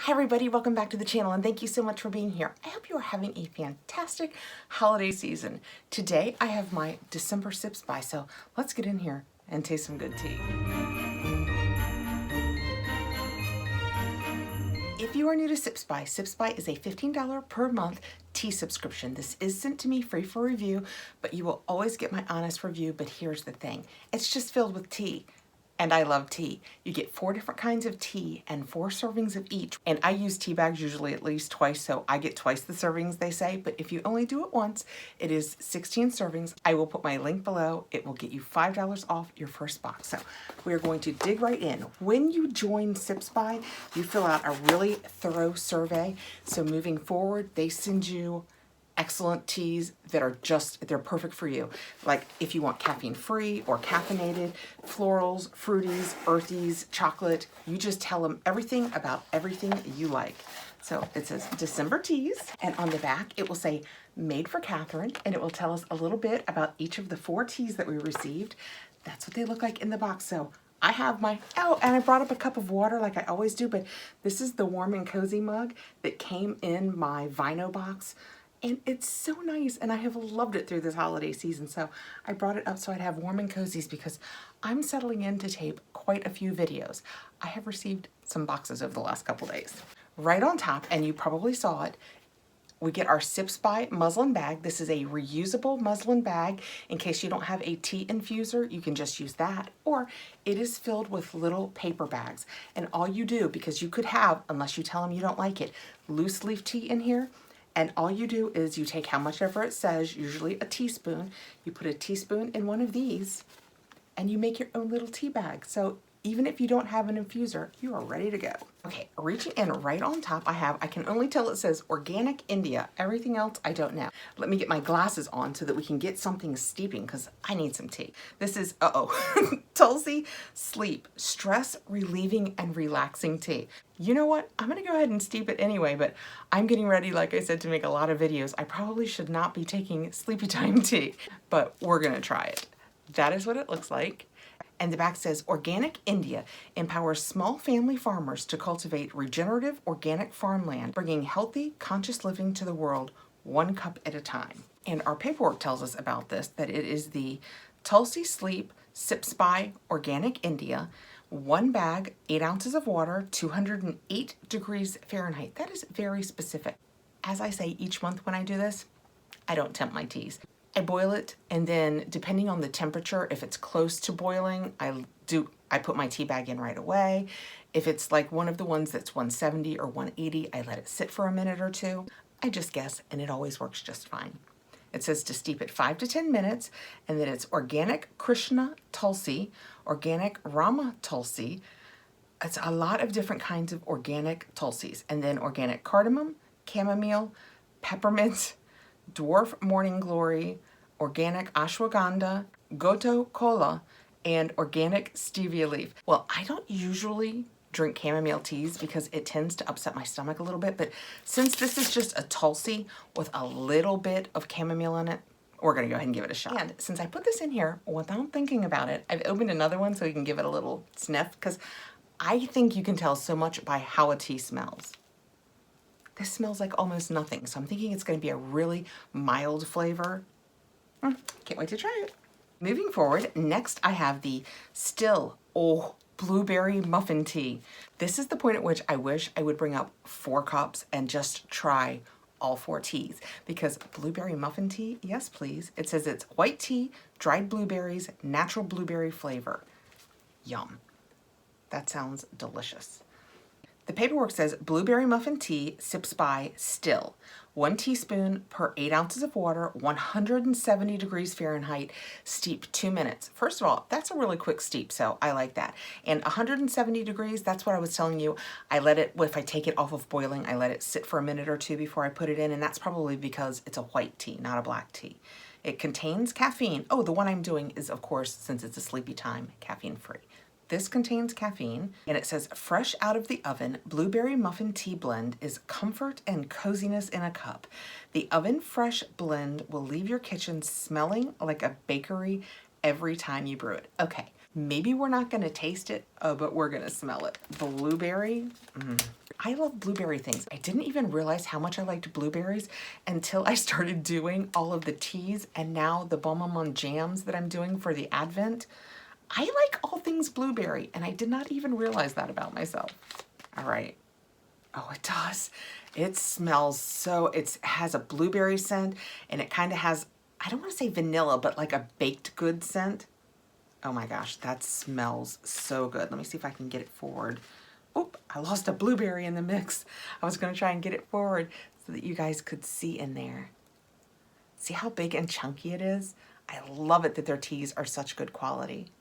Hi everybody, welcome back to the channel and thank you so much for being here. I hope you are having a fantastic holiday season. Today I have my December Sips by, so let's get in here and taste some good tea. If you are new to Sips by is a $15 per month tea subscription. This is sent to me free for review, but you will always get my honest review. But here's the thing, it's just filled with tea. And I love tea. You get 4 different kinds of tea and 4 servings of each. And I use tea bags usually at least twice, so I get twice the servings, they say. But if you only do it once, it is 16 servings. I will put my link below. It will get you $5 off your first box. So we're going to dig right in. When you join Sips by, you fill out a really thorough survey. So moving forward, they send you excellent teas that are they're perfect for you. Like if you want caffeine-free or caffeinated, florals, fruities, earthies, chocolate, you just tell them everything about everything you like. So it says December teas, and on the back it will say made for Kathrin, and it will tell us a little bit about each of the 4 teas that we received. That's what they look like in the box. So I have my, oh, and I brought up a cup of water like I always do, but this is the warm and cozy mug that came in my Vino box. And it's so nice, and I have loved it through this holiday season. So I brought it up so I'd have warm and cozies because I'm settling in to tape quite a few videos. I have received some boxes over the last couple days. Right on top, and you probably saw it, we get our Sips by muslin bag. This is a reusable muslin bag. In case you don't have a tea infuser, you can just use that. Or it is filled with little paper bags. And all you do, because you could have, unless you tell them you don't like it, loose leaf tea in here. And all you do is you take how much ever it says, usually a teaspoon, you put a teaspoon in one of these, and you make your own little tea bag. So even if you don't have an infuser, you are ready to go. Okay, reaching in right on top, I can only tell it says Organic India. Everything else, I don't know. Let me get my glasses on so that we can get something steeping because I need some tea. This is, Tulsi Sleep, stress relieving and relaxing tea. You know what? I'm gonna go ahead and steep it anyway, but I'm getting ready, like I said, to make a lot of videos. I probably should not be taking sleepy time tea, but we're gonna try it. That is what it looks like. And the back says, Organic India empowers small family farmers to cultivate regenerative organic farmland, bringing healthy, conscious living to the world, 1 cup at a time. And our paperwork tells us about this, that it is the Tulsi Sleep Sips by Organic India, 1 bag, 8 ounces of water, 208 degrees Fahrenheit. That is very specific. As I say each month when I do this, I don't temp my teas. I boil it, and then depending on the temperature, if it's close to boiling, I put my tea bag in right away. If it's like one of the ones that's 170 or 180, I let it sit for a minute or 2. I just guess, and it always works just fine. It says to steep it 5 to 10 minutes, and then it's Organic Krishna Tulsi, Organic Rama Tulsi. It's a lot of different kinds of organic Tulsis, and then Organic Cardamom, Chamomile, Peppermint, Dwarf Morning Glory, Organic Ashwagandha, Goto Kola, and Organic Stevia Leaf. Well, I don't usually drink chamomile teas because it tends to upset my stomach a little bit, but since this is just a Tulsi with a little bit of chamomile in it, we're gonna go ahead and give it a shot. And since I put this in here without thinking about it, I've opened another one so we can give it a little sniff, because I think you can tell so much by how a tea smells. This smells like almost nothing, so I'm thinking it's going to be a really mild flavor. Can't wait to try it. Moving forward, next I have the Still Blueberry Muffin Tea. This is the point at which I wish I would bring up 4 cups and just try all 4 teas, because blueberry muffin tea, yes please. It says it's white tea, dried blueberries, natural blueberry flavor. Yum. That sounds delicious. The paperwork says Blueberry Muffin Tea Sips by Still. 1 teaspoon per 8 ounces of water, 170 degrees Fahrenheit, steep 2 minutes. First of all, that's a really quick steep, so I like that. And 170 degrees, that's what I was telling you. I let it, if I take it off of boiling, I let it sit for a minute or 2 before I put it in, and that's probably because it's a white tea, not a black tea. It contains caffeine. Oh, the one I'm doing is, of course, since it's a sleepy time, caffeine-free. This contains caffeine, and it says fresh out of the oven, blueberry muffin tea blend is comfort and coziness in a cup. The oven fresh blend will leave your kitchen smelling like a bakery every time you brew it. Okay, maybe we're not gonna taste it, but we're gonna smell it. Blueberry, I love blueberry things. I didn't even realize how much I liked blueberries until I started doing all of the teas and now the Bon Moment jams that I'm doing for the Advent. I like all things blueberry, and I did not even realize that about myself. All right. Oh, it does. It smells so, it has a blueberry scent, and it kind of has, I don't want to say vanilla, but like a baked good scent. Oh my gosh, that smells so good. Let me see if I can get it forward. Oop, I lost a blueberry in the mix. I was going to try and get it forward so that you guys could see in there. See how big and chunky it is? I love it that their teas are such good quality.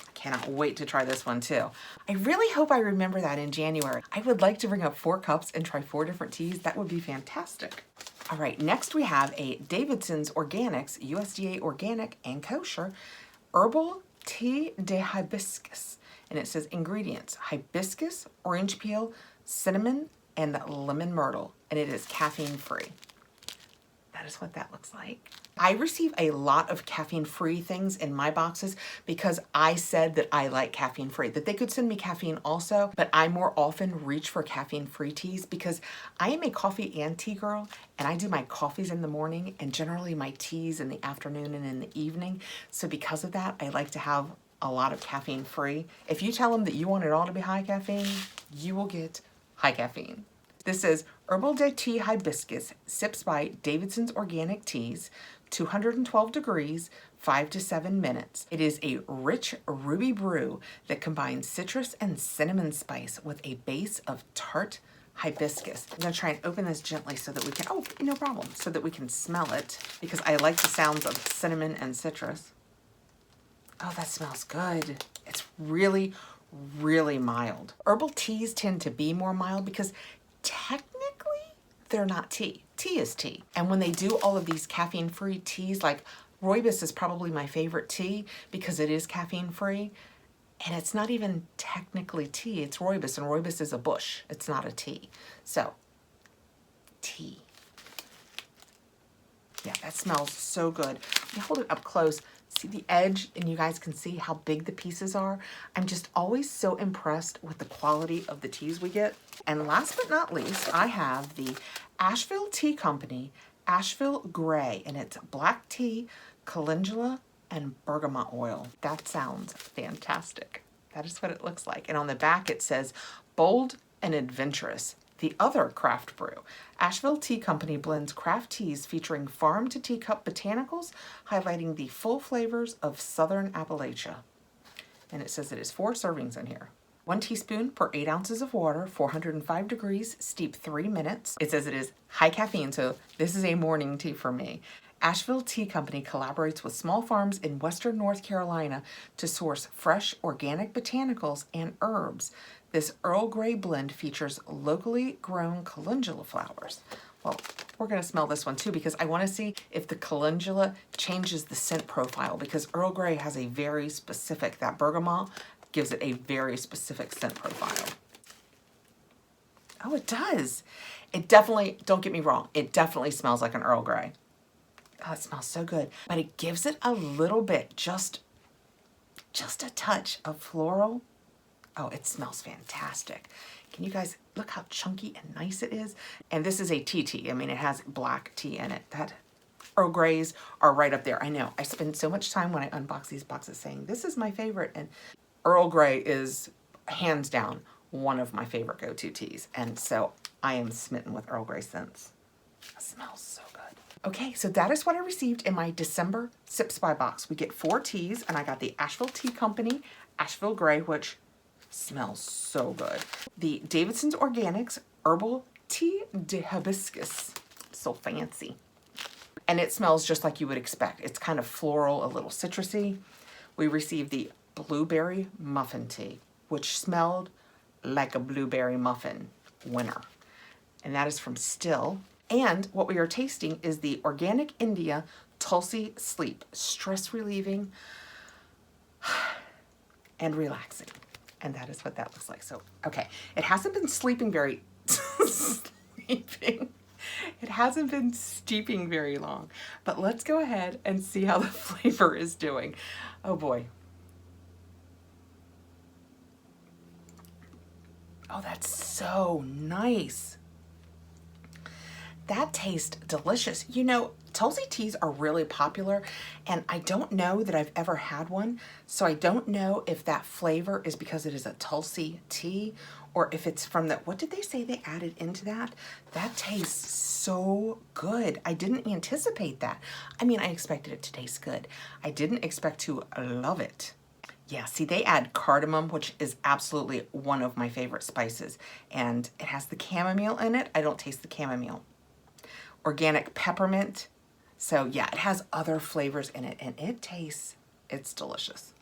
I cannot wait to try this one too. I really hope I remember that in January. I would like to bring up 4 cups and try 4 different teas. That would be fantastic. All right, next we have a Davidson's Organics, USDA Organic and Kosher, Herbal Tea de Hibiscus. And it says ingredients: hibiscus, orange peel, cinnamon, and lemon myrtle. And it is caffeine free. That is what that looks like. I receive a lot of caffeine-free things in my boxes because I said that I like caffeine-free, that they could send me caffeine also, but I more often reach for caffeine-free teas because I am a coffee and tea girl, and I do my coffees in the morning and generally my teas in the afternoon and in the evening. So because of that, I like to have a lot of caffeine-free. If you tell them that you want it all to be high caffeine, you will get high caffeine. This is Herbal de Tea Hibiscus, sips by Davidson's Organic Teas, 212 degrees, 5 to 7 minutes. It is a rich ruby brew that combines citrus and cinnamon spice with a base of tart hibiscus. I'm gonna try and open this gently so that we can, oh, no problem, so that we can smell it because I like the sounds of cinnamon and citrus. Oh, that smells good. It's really, really mild. Herbal teas tend to be more mild because technically they're not tea. Tea is tea. And when they do all of these caffeine-free teas, like Rooibos is probably my favorite tea because it is caffeine-free. And it's not even technically tea, it's Rooibos, and Rooibos is a bush. It's not a tea. So, tea. Yeah, that smells so good. Let me hold it up close. See the edge, and you guys can see how big the pieces are. I'm just always so impressed with the quality of the teas we get. And last but not least, I have the Asheville Tea Company Asheville Gray, and it's black tea, calendula, and bergamot oil. That sounds fantastic. That is what it looks like. And on the back it says, bold and adventurous, the other craft brew. Asheville Tea Company blends craft teas featuring farm to teacup botanicals, highlighting the full flavors of Southern Appalachia. And it says it is 4 servings in here. 1 teaspoon per 8 ounces of water, 405 degrees, steep 3 minutes. It says it is high caffeine, so this is a morning tea for me. Asheville Tea Company collaborates with small farms in western North Carolina to source fresh organic botanicals and herbs. This Earl Grey blend features locally grown calendula flowers. Well, we're going to smell this one too because I want to see if the calendula changes the scent profile because Earl Grey has a very specific, that bergamot gives it a very specific scent profile. Oh, it does. It definitely, don't get me wrong, it definitely smells like an Earl Grey. Oh, it smells so good. But it gives it a little bit, just a touch of floral. Oh, it smells fantastic. Can you guys look how chunky and nice it is? And this is a tea. I mean, it has black tea in it. That Earl Greys are right up there. I know, I spend so much time when I unbox these boxes saying, this is my favorite. And Earl Grey is hands down one of my favorite go-to teas. And so I am smitten with Earl Grey scents. It smells so good. Okay, so that is what I received in my December Sips by box. We get 4 teas, and I got the Asheville Tea Company Asheville Gray, which smells so good. The Davidson's Organics Herbal Tea de Hibiscus. So fancy. And it smells just like you would expect. It's kind of floral, a little citrusy. We received the Blueberry Muffin Tea, which smelled like a blueberry muffin winner. And that is from Still. And what we are tasting is the Organic India Tulsi Sleep, stress relieving and relaxing. And that is what that looks like. So, okay, it hasn't been sleeping very, it hasn't been steeping very long, but let's go ahead and see how the flavor is doing. Oh boy. Oh, that's so nice. That tastes delicious. You know, Tulsi teas are really popular, and I don't know that I've ever had one, so I don't know if that flavor is because it is a Tulsi tea or if it's from the, what did they say they added into that? That tastes so good. I didn't anticipate that. I mean, I expected it to taste good. I didn't expect to love it. Yeah, see, they add cardamom, which is absolutely one of my favorite spices, and it has the chamomile in it. I don't taste the chamomile. Organic peppermint. So yeah, it has other flavors in it, and it's delicious.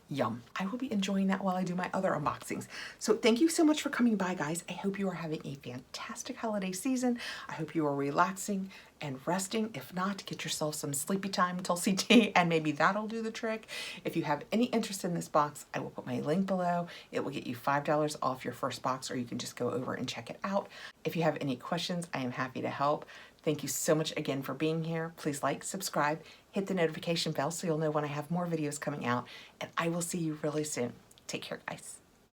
Yum. I will be enjoying that while I do my other unboxings. So thank you so much for coming by, guys. I hope you are having a fantastic holiday season. I hope you are relaxing and resting. If not, get yourself some sleepy time Tulsi tea, and maybe that'll do the trick. If you have any interest in this box, I will put my link below. It will get you $5 off your first box, or you can just go over and check it out. If you have any questions, I am happy to help. Thank you so much again for being here. Please like, subscribe, hit the notification bell so you'll know when I have more videos coming out, and I will see you really soon. Take care, guys.